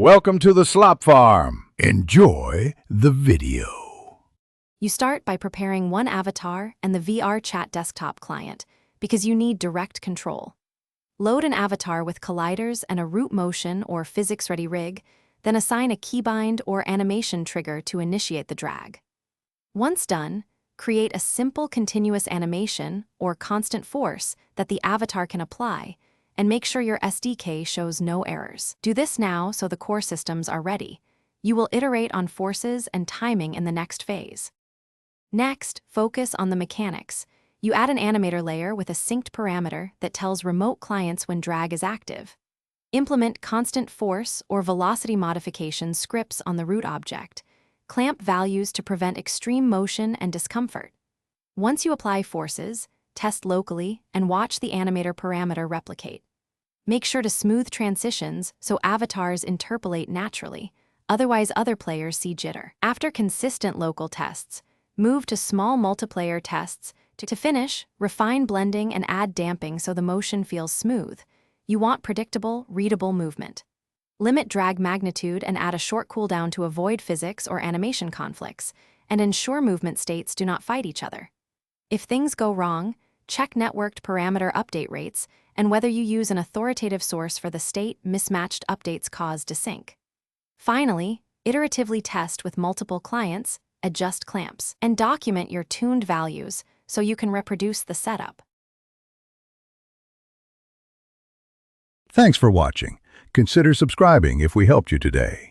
Welcome to the Slop Farm. Enjoy the video. You start by preparing one avatar and the Vrchat desktop client because you need direct control. Load an avatar with colliders and a root motion or physics-ready rig, then assign a keybind or animation trigger to initiate the drag. Once done, create a simple continuous animation or constant force that the avatar can apply, and make sure your SDK shows no errors. Do this now so the core systems are ready. You will iterate on forces and timing in the next phase. Next, focus on the mechanics. You add an animator layer with a synced parameter that tells remote clients when drag is active. Implement constant force or velocity modification scripts on the root object. Clamp values to prevent extreme motion and discomfort. Once you apply forces, test locally and watch the animator parameter replicate. Make sure to smooth transitions so avatars interpolate naturally, otherwise other players see jitter. After consistent local tests, move to small multiplayer tests. To finish, refine blending and add damping so the motion feels smooth. You want predictable, readable movement. Limit drag magnitude and add a short cooldown to avoid physics or animation conflicts, and ensure movement states do not fight each other. If things go wrong, check networked parameter update rates and whether you use an authoritative source for the state mismatched updates cause desync. Finally, iteratively test with multiple clients, adjust clamps, and document your tuned values so you can reproduce the setup. Thanks for watching. Consider subscribing if we helped you today.